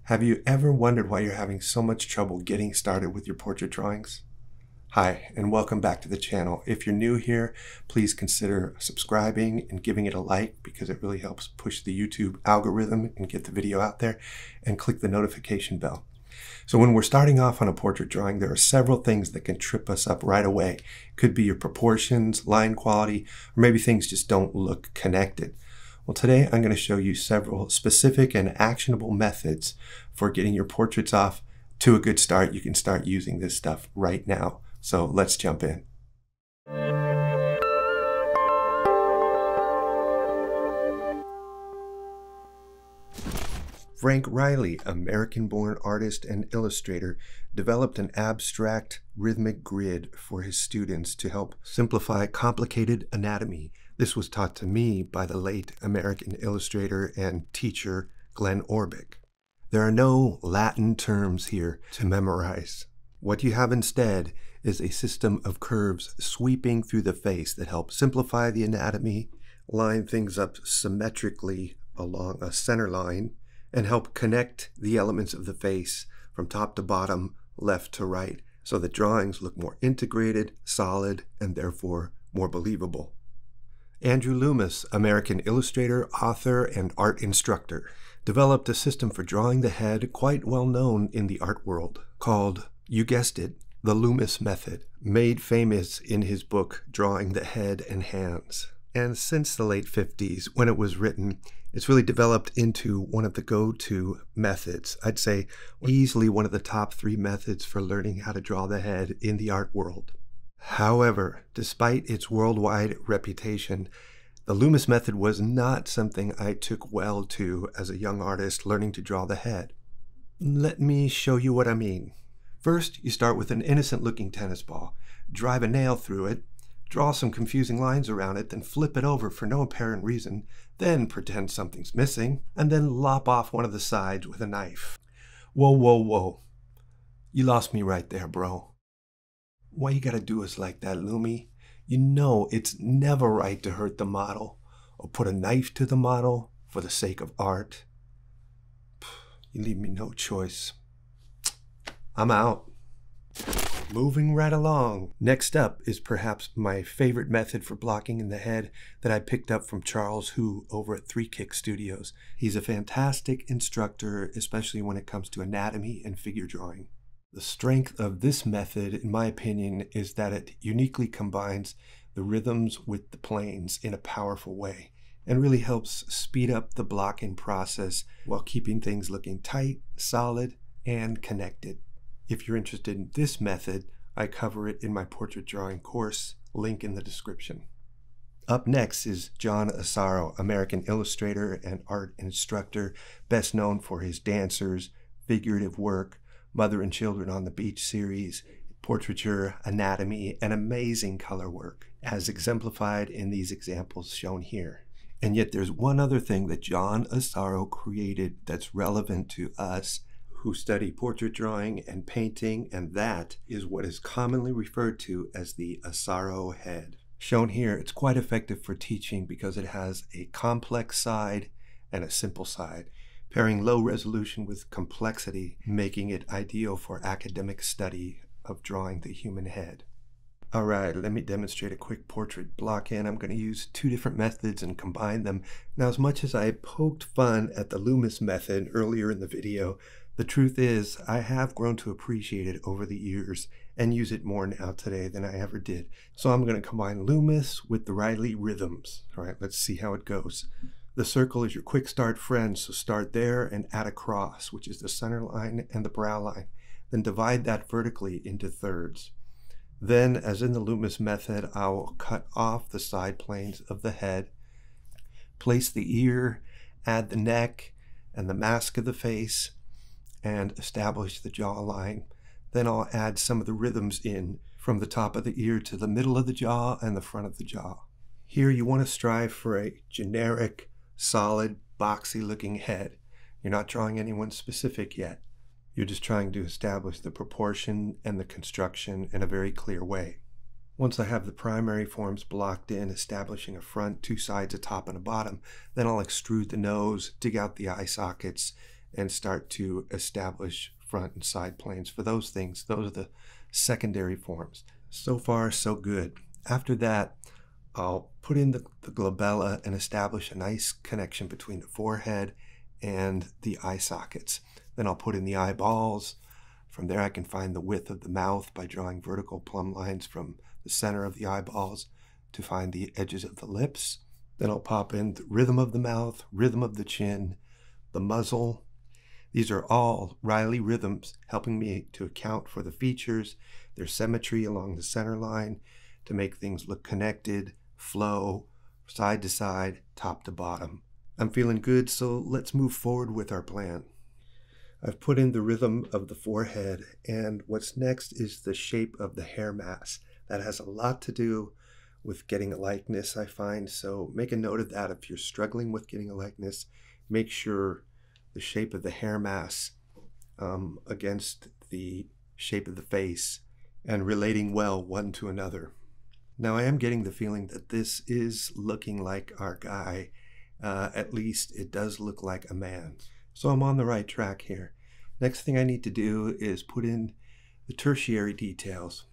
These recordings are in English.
Have you ever wondered why you're having so much trouble getting started with your portrait drawings? Hi, and welcome back to the channel. If you're new here, please consider subscribing and giving it a like because it really helps push the YouTube algorithm and get the video out there, and click the notification bell. So when we're starting off on a portrait drawing, there are several things that can trip us up right away. Could be your proportions, line quality, or maybe things just don't look connected. Well, today I'm going to show you several specific and actionable methods for getting your portraits off to a good start. You can start using this stuff right now. So let's jump in. Frank Reilly, American-born artist and illustrator, developed an abstract rhythmic grid for his students to help simplify complicated anatomy. This was taught to me by the late American illustrator and teacher Glenn Orbick. There are no Latin terms here to memorize. What you have instead is a system of curves sweeping through the face that help simplify the anatomy, line things up symmetrically along a center line, and help connect the elements of the face from top to bottom, left to right, so that drawings look more integrated, solid, and therefore more believable. Andrew Loomis, American illustrator, author, and art instructor, developed a system for drawing the head quite well known in the art world, called, you guessed it, the Loomis method, made famous in his book, Drawing the Head and Hands. And since the late 50s, when it was written, it's really developed into one of the go-to methods. I'd say easily one of the top 3 methods for learning how to draw the head in the art world. However, despite its worldwide reputation, the Loomis method was not something I took well to as a young artist learning to draw the head. Let me show you what I mean. First, you start with an innocent-looking tennis ball, drive a nail through it, draw some confusing lines around it, then flip it over for no apparent reason, then pretend something's missing, and then lop off one of the sides with a knife. Whoa, whoa, whoa. You lost me right there, bro. Why you gotta do us like that, Loomy? You know it's never right to hurt the model or put a knife to the model for the sake of art. You leave me no choice. I'm out. Moving right along. Next up is perhaps my favorite method for blocking in the head that I picked up from Charles Hu over at 3 Kick Studios. He's a fantastic instructor, especially when it comes to anatomy and figure drawing. The strength of this method, in my opinion, is that it uniquely combines the rhythms with the planes in a powerful way and really helps speed up the blocking process while keeping things looking tight, solid, and connected. If you're interested in this method, I cover it in my portrait drawing course, link in the description. Up next is John Asaro, American illustrator and art instructor, best known for his dancers, figurative work, Mother and Children on the Beach series, portraiture, anatomy, and amazing color work, as exemplified in these examples shown here. And yet there's one other thing that John Asaro created that's relevant to us who study portrait drawing and painting, and that is what is commonly referred to as the Asaro head. Shown here, it's quite effective for teaching because it has a complex side and a simple side, pairing low resolution with complexity, making it ideal for academic study of drawing the human head. All right, let me demonstrate a quick portrait block-in. I'm going to use 2 different methods and combine them. Now, as much as I poked fun at the Loomis method earlier in the video, the truth is I have grown to appreciate it over the years and use it more now today than I ever did. So I'm going to combine Loomis with the Reilly rhythms. All right, let's see how it goes. The circle is your quick start friend, so start there and add a cross, which is the center line and the brow line. Then divide that vertically into thirds. Then, as in the Loomis method, I will cut off the side planes of the head, place the ear, add the neck and the mask of the face, and establish the jawline. Then I'll add some of the rhythms in from the top of the ear to the middle of the jaw and the front of the jaw. Here you want to strive for a generic, solid, boxy looking head. You're not drawing anyone specific yet. You're just trying to establish the proportion and the construction in a very clear way. Once I have the primary forms blocked in, establishing a front, 2 sides, a top, and a bottom, then I'll extrude the nose, dig out the eye sockets, and start to establish front and side planes. For those things, those are the secondary forms. So far, so good. After that, I'll put in the glabella and establish a nice connection between the forehead and the eye sockets. Then I'll put in the eyeballs. From there I can find the width of the mouth by drawing vertical plumb lines from the center of the eyeballs to find the edges of the lips. Then I'll pop in the rhythm of the mouth, rhythm of the chin, the muzzle. These are all Reilly rhythms helping me to account for the features, their symmetry along the center line to make things look connected, flow, side to side, top to bottom. I'm feeling good, so let's move forward with our plan. I've put in the rhythm of the forehead, and what's next is the shape of the hair mass. That has a lot to do with getting a likeness, I find, so make a note of that. If you're struggling with getting a likeness, make sure the shape of the hair mass against the shape of the face and relating well one to another. Now I am getting the feeling that this is looking like our guy. At least it does look like a man. So I'm on the right track here. Next thing I need to do is put in the tertiary details.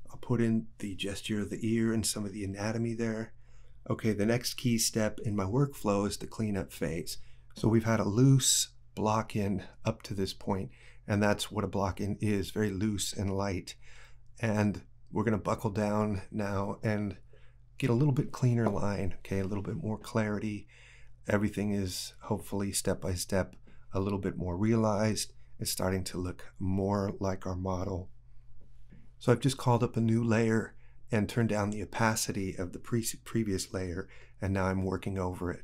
I'll put in the gesture of the ear and some of the anatomy there. Okay, the next key step in my workflow is the cleanup phase. So we've had a loose block-in up to this point, and that's what a block-in is, very loose and light. And we're going to buckle down now and get a little bit cleaner line, okay, a little bit more clarity. Everything is hopefully step by step a little bit more realized. It's starting to look more like our model. So I've just called up a new layer and turned down the opacity of the previous layer, and now I'm working over it.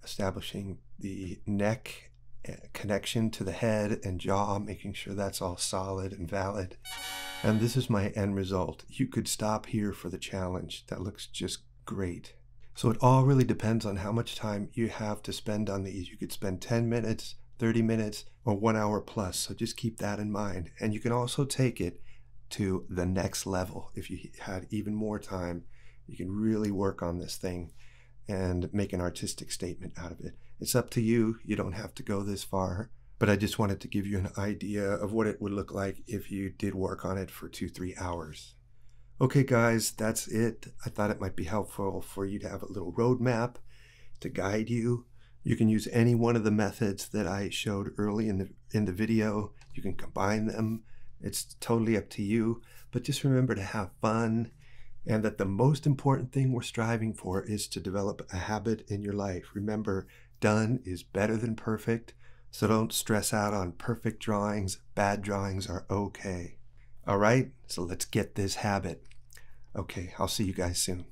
Establishing the neck connection to the head and jaw, making sure that's all solid and valid. And this is my end result. You could stop here for the challenge. That looks just great. So it all really depends on how much time you have to spend on these. You could spend 10 minutes, 30 minutes, or 1 hour plus. So just keep that in mind. And you can also take it to the next level. If you had even more time, you can really work on this thing and make an artistic statement out of it. It's up to you. You don't have to go this far, but I just wanted to give you an idea of what it would look like if you did work on it for 2-3 hours. Okay guys, that's it. I thought it might be helpful for you to have a little roadmap to guide you. You can use any one of the methods that I showed early in the video. You can combine them. It's totally up to you, but just remember to have fun, and that the most important thing we're striving for is to develop a habit in your life. Remember, done is better than perfect, so don't stress out on perfect drawings. Bad drawings are okay. All right, so let's get this habit. Okay, I'll see you guys soon.